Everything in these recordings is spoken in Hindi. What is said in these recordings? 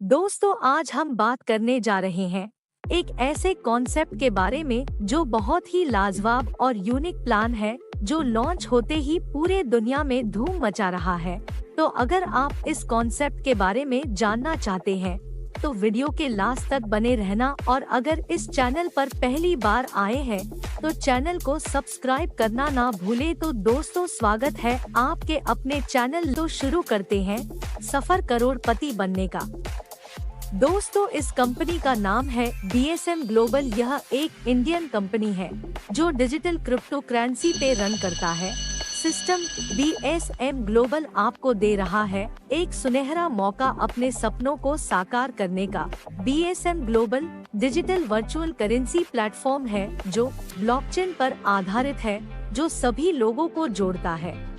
दोस्तों, आज हम बात करने जा रहे हैं एक ऐसे कॉन्सेप्ट के बारे में जो बहुत ही लाजवाब और यूनिक प्लान है, जो लॉन्च होते ही पूरे दुनिया में धूम मचा रहा है। तो अगर आप इस कॉन्सेप्ट के बारे में जानना चाहते हैं तो वीडियो के लास्ट तक बने रहना, और अगर इस चैनल पर पहली बार आए हैं तो चैनल को सब्सक्राइब करना ना भूले। तो दोस्तों, स्वागत है आपके अपने चैनल। तो शुरू करते हैं सफर करोड़पति बनने का। दोस्तों, इस कंपनी का नाम है BSM ग्लोबल। यह एक इंडियन कंपनी है जो डिजिटल क्रिप्टो करेंसी पे रन करता है। सिस्टम BSM ग्लोबल आपको दे रहा है एक सुनहरा मौका अपने सपनों को साकार करने का। BSM global digital virtual currency platform है जो ब्लॉकचेन पर आधारित है, जो सभी लोगों को जोड़ता है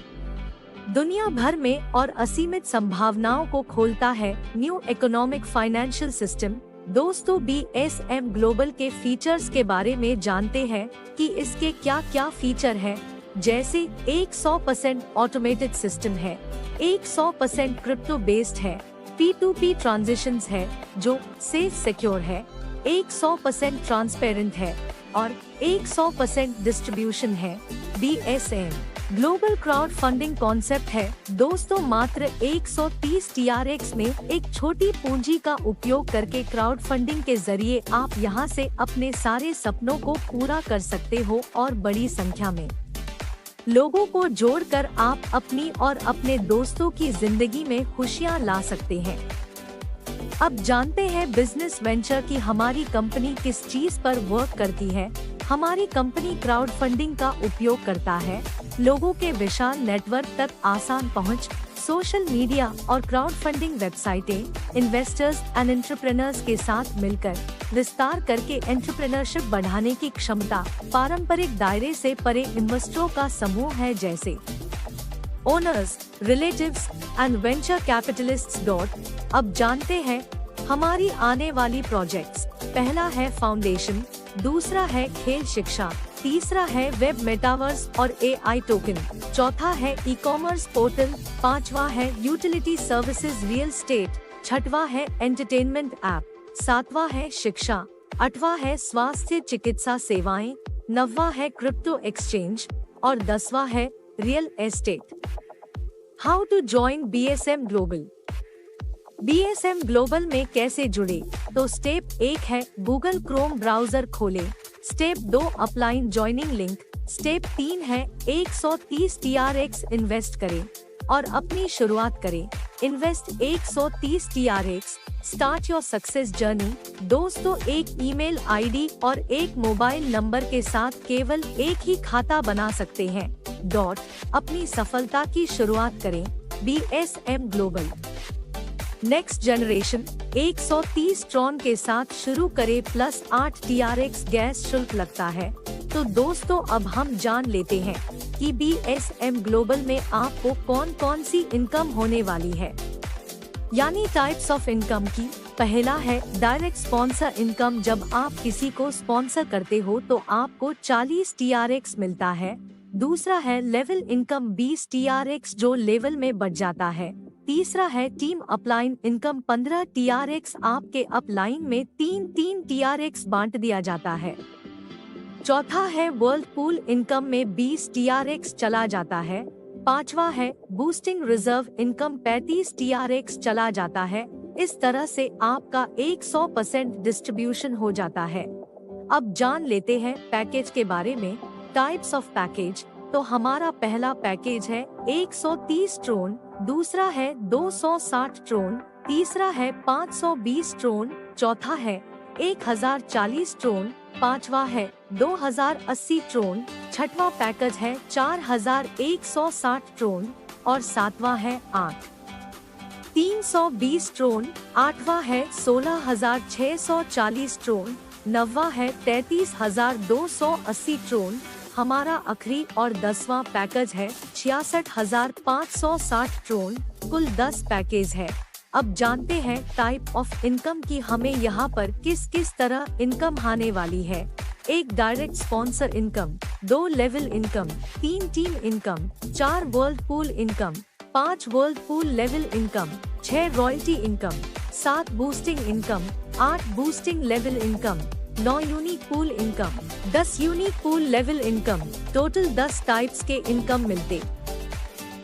दुनिया भर में और असीमित संभावनाओं को खोलता है न्यू इकोनॉमिक फाइनेंशियल सिस्टम। दोस्तों, BSM ग्लोबल के फीचर्स के बारे में जानते हैं कि इसके क्या क्या फीचर हैं। जैसे 100% ऑटोमेटेड सिस्टम है, 100% क्रिप्टो बेस्ड है, P2P ट्रांजिशंस है जो सेफ सिक्योर है, 100% ट्रांसपेरेंट है और 100% डिस्ट्रीब्यूशन है। BSM global crowd funding concept है। दोस्तों, मात्र 130 TRX में एक छोटी पूंजी का उपयोग करके क्राउड फंडिंग के जरिए आप यहां से अपने सारे सपनों को पूरा कर सकते हो और बड़ी संख्या में लोगों को जोड़कर आप अपनी और अपने दोस्तों की जिंदगी में खुशियां ला सकते हैं। अब जानते हैं बिजनेस वेंचर की हमारी कंपनी किस चीज पर वर्क करती है। हमारी कंपनी क्राउड फंडिंग का उपयोग करता है। लोगों के विशाल नेटवर्क तक आसान पहुंच, सोशल मीडिया और क्राउड फंडिंग वेबसाइटें इन्वेस्टर्स एंड एंटरप्रेन्योर्स के साथ मिलकर विस्तार करके एंटरप्रेन्योरशिप बढ़ाने की क्षमता। पारंपरिक दायरे से परे इन्वेस्टरों का समूह है, जैसे owners, relatives and venture capitalists. अब जानते हैं हमारी आने वाली प्रोजेक्ट्स। पहला है फाउंडेशन, दूसरा है खेल शिक्षा, तीसरा है वेब मेटावर्स और AI टोकन, चौथा है ई-कॉमर्स पोर्टल, पांचवा है यूटिलिटी सर्विसेज रियल एस्टेट, छठवा है एंटरटेनमेंट ऐप, सातवां है शिक्षा, आठवां है स्वास्थ्य चिकित्सा सेवाएं, नौवां है क्रिप्टो एक्सचेंज और 10वां है real estate. How to join BSM global. BSM global में कैसे जुड़े? तो स्टेप 1 है गूगल क्रोम ब्राउजर खोलें। Step 2 upline joining link. Step 3 है 130 TRX इन्वेस्ट करें और अपनी शुरुआत करें। Invest 130 TRX, start your success journey. दोस्तों, एक ईमेल ID और एक मोबाइल नंबर के साथ केवल एक ही खाता बना सकते हैं। अपनी सफलता की शुरुआत करें। BSM global next generation 130 Tron के साथ शुरू करे, प्लस 8 TRX गैस शुल्क लगता है। तो दोस्तों, अब हम जान लेते हैं कि BSM ग्लोबल में आपको कौन कौन सी इनकम होने वाली है, यानी टाइप्स ऑफ इनकम की। पहला है डायरेक्ट स्पॉन्सर इनकम। जब आप किसी को स्पॉन्सर करते हो तो आपको 40 TRX मिलता है। दूसरा है लेवल इनकम, 20 TRX जो लेवल में बढ़ जाता है। तीसरा है टीम अपलाइन इनकम, 15 TRX आपके अपलाइन में 3 TRX बांट दिया जाता है। चौथा है वर्ल्ड पूल इनकम में 20 TRX चला जाता है। पांचवा है बूस्टिंग रिजर्व इनकम, 35 TRX चला जाता है। इस तरह से आपका 100% डिस्ट्रीब्यूशन हो जाता है। अब जान लेते हैं पैकेज के बारे में। Types of package. तो हमारा पहला पैकेज है 130 ट्रोन, दूसरा है 260 ट्रोन, तीसरा है 520 ट्रोन, चौथा है 1040 ट्रोन, पांचवा है 2080 ट्रोन, छठवां पैकेज है 4160 ट्रोन और सातवां है 320 ट्रोन, आठवां है 16640 ट्रोन, नौवां है 33280 ट्रोन। हमारा आखिरी और 10वां पैकेज है 66560 ट्रोन। कुल 10 पैकेज है। अब जानते हैं टाइप ऑफ इनकम की हमें यहाँ पर किस किस तरह इनकम आने वाली है। 1 direct sponsor income, 2 level income, 3 team income, 4 world pool income, 5 world pool level income, 6 royalty income, 7 boosting income, 8 boosting level income, 9 unique pool income, 10 unique pool level income, total 10 types के इनकम मिलते।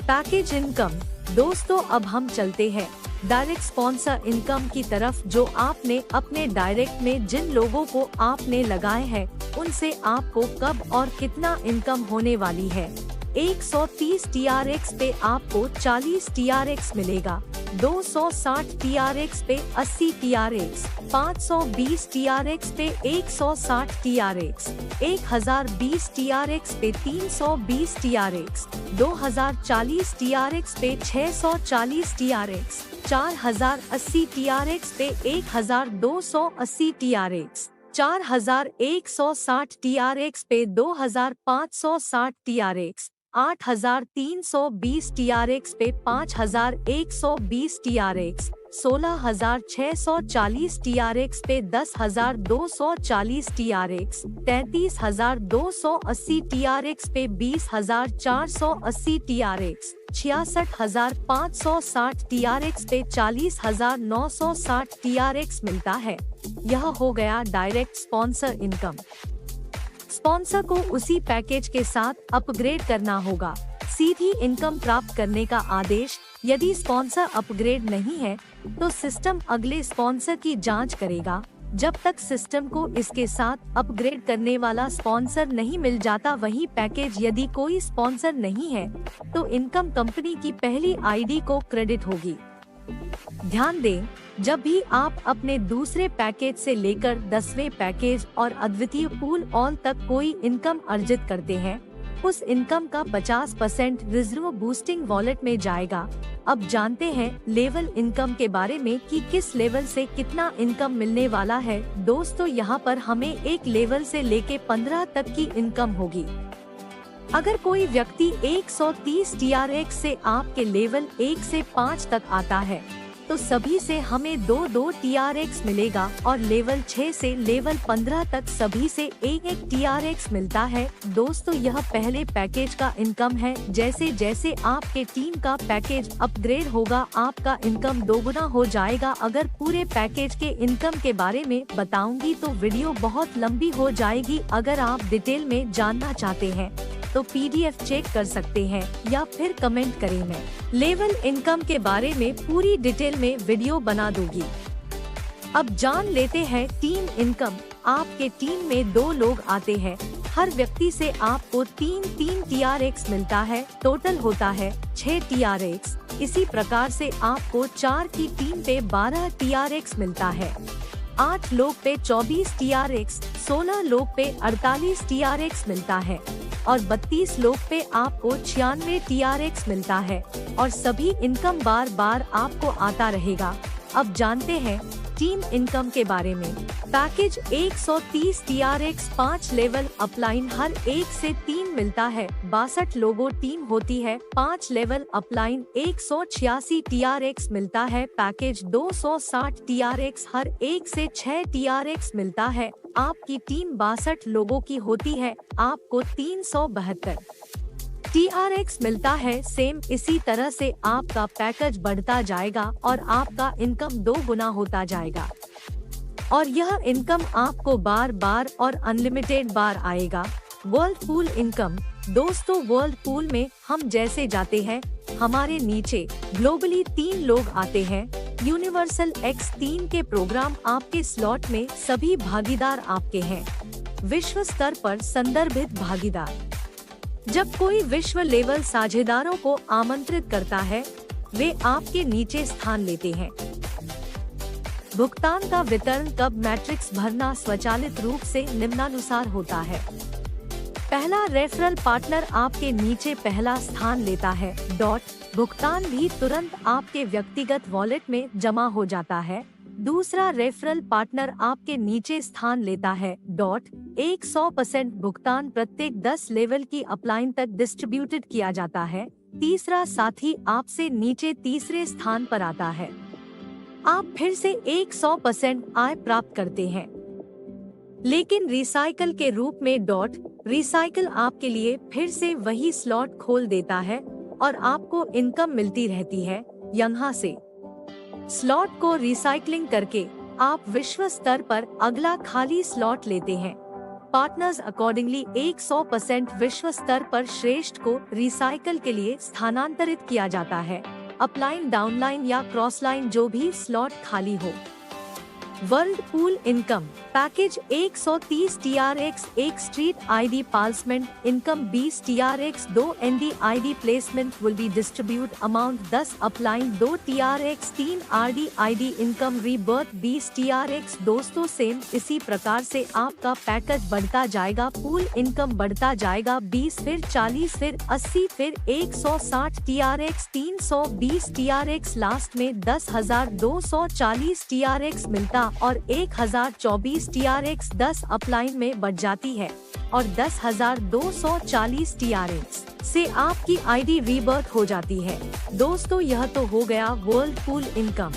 Package income. दोस्तों अब हम चलते हैं डायरेक्ट स्पॉन्सर इनकम की तरफ, जो आपने अपने डायरेक्ट में जिन लोगों को आपने लगाए हैं उनसे आपको कब और कितना इनकम होने वाली है। 130 TRX पे आपको 40 TRX मिलेगा, 260 TRX पे 80 TRX, 520 TRX पे 160 TRX, 1020 TRX पे 320 TRX, 2040 TRX पे 640 TRX, 4080 TRX पे 1280 TRX, 4160 TRX पे 2560 TRX, 8320 TRX पे 5120 TRX, 16640 TRX पे 10240 TRX, 33280 TRX पे 20480 TRX, 66560 TRX पे 40960 TRX मिलता है। यह हो गया डायरेक्ट स्पॉन्सर इनकम। स्पॉन्सर को उसी पैकेज के साथ अपग्रेड करना होगा। सीधी इनकम प्राप्त करने का आदेश। यदि स्पॉन्सर अपग्रेड नहीं है तो सिस्टम अगले स्पॉन्सर की जांच करेगा। जब तक सिस्टम को इसके साथ अपग्रेड करने वाला स्पॉन्सर नहीं मिल जाता वही पैकेज। यदि कोई स्पॉन्सर नहीं है तो इनकम कंपनी की पहली आईडी को क्रेडिट होगी। ध्यान दें, जब भी आप अपने दूसरे पैकेज से लेकर 10वें पैकेज और अद्वितीय पूल ऑल तक कोई इनकम अर्जित करते हैं, उस इनकम का 50% रिजर्व बूस्टिंग वॉलेट में जाएगा। अब जानते हैं लेवल इनकम के बारे में कि किस लेवल से कितना इनकम मिलने वाला है। दोस्तों यहाँ पर हमें एक लेवल से लेके 15 तक की इनकम होगी। अगर कोई व्यक्ति 130 TRX से आपके लेवल 1 से 5 तक आता है तो सभी से हमें 2 TRX मिलेगा और लेवल 6 से लेवल 15 तक सभी से 1 TRX मिलता है। दोस्तों यह पहले पैकेज का इनकम है। जैसे जैसे आपके टीम का पैकेज अपग्रेड होगा आपका इनकम दोगुना हो जाएगा। अगर पूरे पैकेज के इनकम के बारे में बताऊंगी तो वीडियो बहुत लंबी हो जाएगी। अगर आप डिटेल में जानना चाहते हैं तो PDF चेक कर सकते हैं या फिर कमेंट करें। मैं लेवल इनकम के बारे में पूरी डिटेल में वीडियो बना दूंगी। अब जान लेते हैं टीम इनकम। आपके टीम में 2 लोग आते हैं, हर व्यक्ति से आपको 3 TRX मिलता है, टोटल होता है 6 TRX। इसी प्रकार से आपको 4 की टीम पे 12 TRX मिलता है, 8 लोग पे 24 TRX, 16 लोग पे 48 TRX मिलता है और 32 लोग पे आपको 96 TRX मिलता है और सभी इनकम बार बार आपको आता रहेगा। अब जानते हैं टीम इनकम के बारे में। पैकेज 130 TRX 5 लेवल अपलाइन हर 1 से 3 मिलता है। 62 लोगों टीम होती है। 5 लेवल अपलाइन 186 TRX मिलता है। पैकेज 260 TRX हर 1 से 6 TRX मिलता है। आपकी टीम 62 लोगों की होती है, आपको 372 TRX मिलता है। सेम इसी तरह से आपका पैकेज बढ़ता जाएगा और आपका इनकम 2 गुना होता जाएगा और यह इनकम आपको बार बार और अनलिमिटेड बार आएगा। World pool income. दोस्तों वर्ल्ड पूल में हम जैसे जाते हैं हमारे नीचे ग्लोबली 3 लोग आते हैं। यूनिवर्सल X3 के प्रोग्राम आपके स्लॉट में सभी भागीदार आपके हैं। विश्व स्तर पर संदर्भित भागीदार। जब कोई विश्व लेवल साझेदारों को आमंत्रित करता है वे आपके नीचे स्थान लेते हैं। भुगतान का वितरण कब। मैट्रिक्स भरना स्वचालित रूप से निम्नानुसार होता है। पहला रेफरल पार्टनर आपके नीचे पहला स्थान लेता है। भुगतान भी तुरंत आपके व्यक्तिगत वॉलेट में जमा हो जाता है। दूसरा रेफरल पार्टनर आपके नीचे स्थान लेता है। 100% भुगतान प्रत्येक 10 लेवल की अपलाइन तक डिस्ट्रीब्यूटेड किया जाता है। तीसरा साथी आपसे नीचे तीसरे स्थान पर आता है। आप फिर से 100% आय प्राप्त करते हैं, लेकिन रिसाइकल के रूप में। रिसाइकल आपके लिए फिर से वही स्लॉट खोल देता है और आपको इनकम मिलती रहती है यहाँ से। स्लॉट को रिसाइकलिंग करके आप विश्व स्तर पर अगला खाली स्लॉट लेते हैं। पार्टनर्स अकॉर्डिंगली 100% विश्व स्तर पर श्रेष्ठ को रिसाइकल के लिए स्थानांतरित किया जाता है। अपलाइन, डाउनलाइन या क्रॉसलाइन जो भी स्लॉट खाली हो। World pool income package 130 TRX 1 street ID placement income 20 TRX 2 ND ID placement will be distribute amount 10 upline 2 TRX 3 RD ID income rebirth 20 TRX। दोस्तों सेम इसी प्रकार से आपका पैकेज बढ़ता जाएगा, पूल इनकम बढ़ता जाएगा, 20 फिर 40 फिर 80 फिर 160 TRX 320 TRX लास्ट में 10,240 TRX मिलता और 1024 TRX 10 अपलाइन में बढ़ जाती है और 10,240 TRX से आपकी ID रीबर्थ हो जाती है। दोस्तों यह तो हो गया वर्ल्ड पूल इनकम।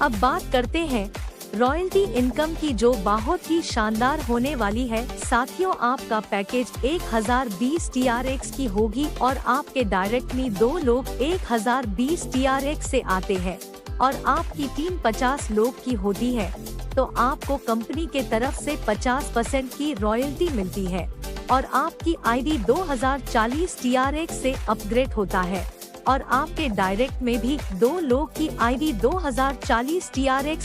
अब बात करते हैं रॉयल्टी इनकम की, जो बहुत ही शानदार होने वाली है। साथियों आपका पैकेज 1020 TRX की होगी और आपके डायरेक्ट में 2 लोग 1020 TRX से आते हैं और आपकी टीम 50 लोग की होती है, तो आपको कंपनी के तरफ से 50% की रॉयल्टी मिलती है और आपकी ID 2040 TRX से अपग्रेड होता है और आपके डायरेक्ट में भी 2 लोग की ID 2040 TRX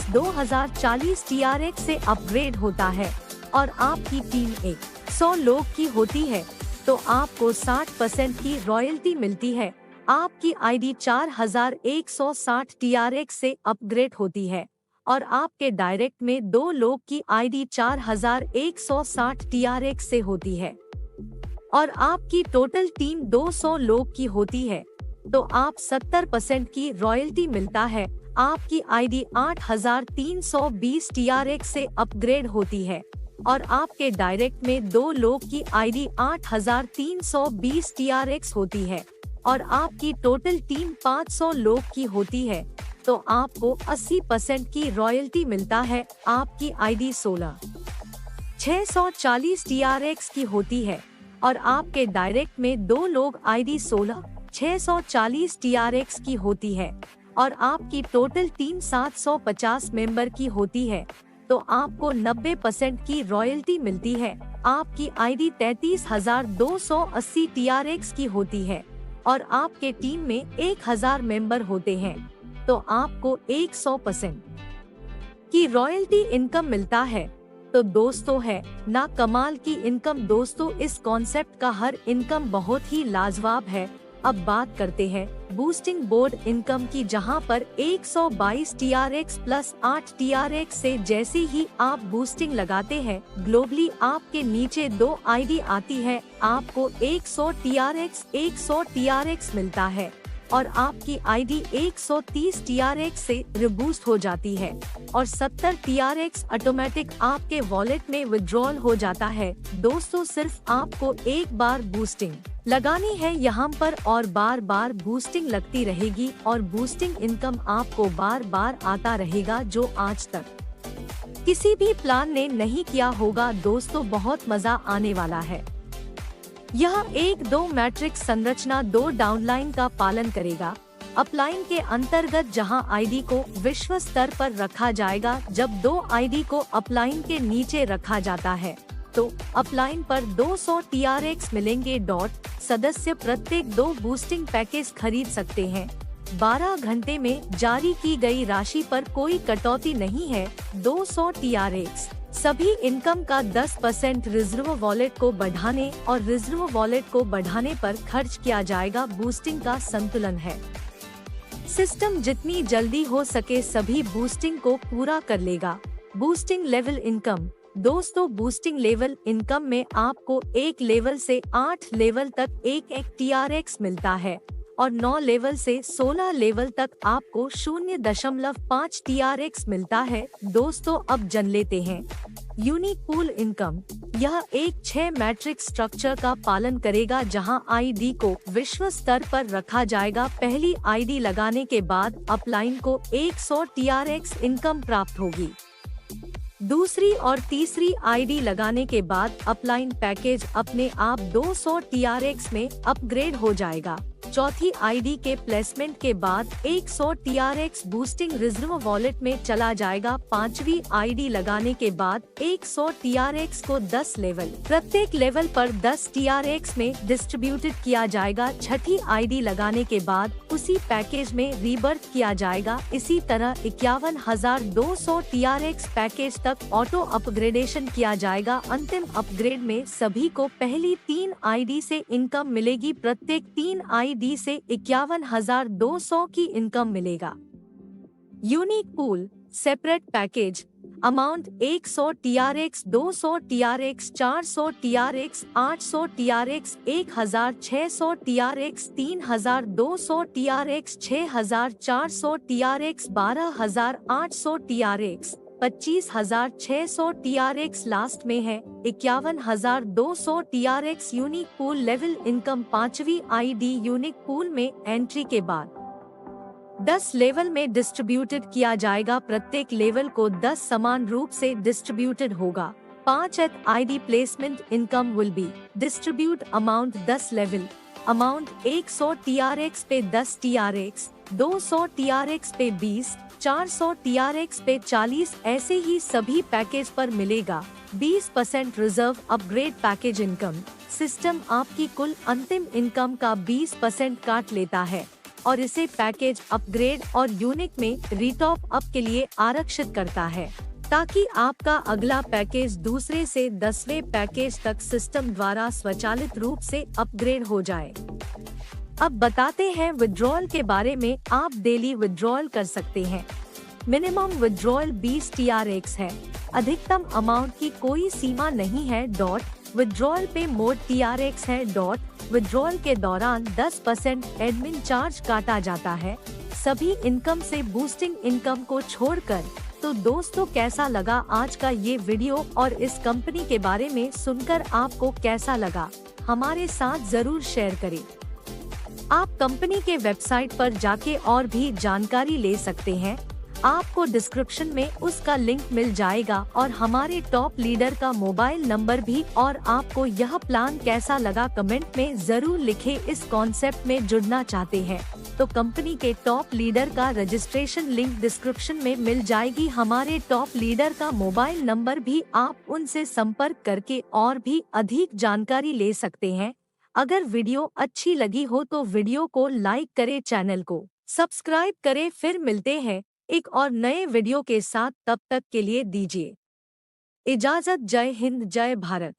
से अपग्रेड होता है और आपकी टीम 100 लोग की होती है, तो आपको 60% की रॉयल्टी मिलती है। आपकी ID 4160 TRX से अपग्रेड होती है और आपके डायरेक्ट में 2 लोग की ID 4160 TRX से होती है और आपकी टोटल टीम 200 लोग की होती है, तो आप 70% की रॉयल्टी मिलता है। आपकी ID 8320 TRX से अपग्रेड होती है और आपके डायरेक्ट में 2 लोग की ID 8320 TRX होती है और आपकी टोटल टीम 500 लोग की होती है, तो आपको 80% की रॉयल्टी मिलता है। आपकी ID 16640 TRX की होती है और आपके डायरेक्ट में 2 लोग ID 16640 TRX की होती है और आपकी टोटल टीम 750 मेंबर की होती है, तो आपको 90% की रॉयल्टी मिलती है। आपकी ID 33280 TRX की होती है और आपके टीम में 1000 मेंबर होते हैं, तो आपको 100% की रॉयल्टी इनकम मिलता है। तो दोस्तों है ना कमाल की इनकम। दोस्तों इस कॉन्सेप्ट का हर इनकम बहुत ही लाजवाब है। अब बात करते हैं बूस्टिंग बोर्ड इनकम की, जहां पर 122 TRX प्लस 8 TRX से जैसे ही आप बूस्टिंग लगाते हैं, ग्लोबली आपके नीचे 2 ID आती है, आपको 100 TRX मिलता है और आपकी ID 130 TRX से रिबूस्ट हो जाती है और 70 TRX ऑटोमेटिक आपके वॉलेट में विड्रॉल हो जाता है। दोस्तों सिर्फ आपको एक बार बूस्टिंग लगानी है यहाँ पर और बार बार बूस्टिंग लगती रहेगी और बूस्टिंग इनकम आपको बार बार आता रहेगा, जो आज तक किसी भी प्लान ने नहीं किया होगा। दोस्तों बहुत मजा आने वाला है। यह 1-2 मैट्रिक्स संरचना 2 डाउनलाइन का पालन करेगा। अपलाइन के अंतर्गत जहां ID को विश्व स्तर पर रखा जाएगा, जब 2 ID को अपलाइन के नीचे रखा जाता है तो अपलाइन पर 200 TRX मिलेंगे। सदस्य प्रत्येक 2 बूस्टिंग पैकेज खरीद सकते हैं। 12 घंटे में जारी की गई राशि पर कोई कटौती नहीं है। 200 TRX सभी इनकम का 10% रिजर्व वॉलेट को बढ़ाने और रिजर्व वॉलेट को बढ़ाने पर खर्च किया जाएगा। बूस्टिंग का संतुलन है। सिस्टम जितनी जल्दी हो सके सभी बूस्टिंग को पूरा कर लेगा। Boosting level income. दोस्तों बूस्टिंग लेवल इनकम में आपको 1 लेवल से 8 लेवल तक 1 TRX मिलता है और 9 लेवल से 16 लेवल तक आपको 0.5 TRX मिलता है। दोस्तों अब जान लेते हैं यूनिक पूल इनकम। यह एक 6 मैट्रिक्स स्ट्रक्चर का पालन करेगा, जहां ID को विश्व स्तर पर रखा जाएगा। पहली ID लगाने के बाद अपलाइन को 100 TRX इनकम प्राप्त होगी। दूसरी और तीसरी ID लगाने के बाद अपलाइन पैकेज अपने आप 200 TRX में अपग्रेड हो जाएगा। चौथी आईडी के प्लेसमेंट के बाद 100 TRX बूस्टिंग रिजर्व वॉलेट में चला जाएगा। पांचवी आईडी लगाने के बाद 100 TRX को 10 लेवल, प्रत्येक लेवल पर 10 TRX में डिस्ट्रीब्यूटेड किया जाएगा। छठी आईडी लगाने के बाद उसी पैकेज में रीबर्थ किया जाएगा। इसी तरह 51,200 TRX पैकेज तक ऑटो अपग्रेडेशन किया जाएगा। अंतिम अपग्रेड में सभी को पहली 3 आईडी से इनकम मिलेगी। प्रत्येक 3 आईडी से 51,200 की इनकम मिलेगा। Unique pool separate package amount 100 TRX, 200 TRX, 400 TRX, 800 TRX, 1,600 TRX, 3,200 TRX, 6,400 TRX, 12,800 TRX, 25,600 TRX last में है 51,200 TRX। Unique pool level income पांचवी आईडी यूनिक पूल में एंट्री के बाद 10 लेवल में डिस्ट्रीब्यूटेड किया जाएगा। प्रत्येक लेवल को 10 समान रूप से डिस्ट्रीब्यूटेड होगा। 5th ID placement income will be distribute amount 10 level amount 100 TRX पे 10 TRX, 200 TRX पे 20, 400 TRX पे 40, ऐसे ही सभी पैकेज पर मिलेगा। 20% reserve upgrade package income system आपकी कुल अंतिम इनकम का 20% काट लेता है और इसे पैकेज अपग्रेड और यूनिक में रीटॉप अप के लिए आरक्षित करता है, ताकि आपका अगला पैकेज दूसरे से 10वें पैकेज तक सिस्टम द्वारा स्वचालित रूप से अपग्रेड हो जाए। अब बताते हैं विड्रॉल के बारे में। आप डेली विड्रॉल कर सकते हैं। मिनिमम विड्रॉल 20 TRX है। अधिकतम अमाउंट की कोई सीमा नहीं है। विड्रॉल पे मोड TRX है। विड्रॉल के दौरान 10% एडमिन चार्ज काटा जाता है, सभी इनकम से बूस्टिंग इनकम को छोड़कर। तो दोस्तों, कैसा लगा आज का ये वीडियो और इस कंपनी के बारे में सुनकर आपको कैसा लगा, हमारे साथ जरूर शेयर करें। आप कंपनी के वेबसाइट पर जाके और भी जानकारी ले सकते हैं। आपको डिस्क्रिप्शन में उसका लिंक मिल जाएगा और हमारे टॉप लीडर का मोबाइल नंबर भी। और आपको यह प्लान कैसा लगा कमेंट में जरूर लिखें। इस कॉन्सेप्ट में जुड़ना चाहते हैं तो कंपनी के टॉप लीडर का रजिस्ट्रेशन लिंक डिस्क्रिप्शन में मिल जाएगी। हमारे टॉप लीडर का मोबाइल नंबर भी, आप उनसे संपर्क करके और भी अधिक जानकारी ले सकते हैं। अगर वीडियो अच्छी लगी हो तो वीडियो को लाइक करें, चैनल को सब्सक्राइब करें। फिर मिलते हैं एक और नए वीडियो के साथ। तब तक के लिए दीजिए इजाजत। जय हिंद, जय भारत।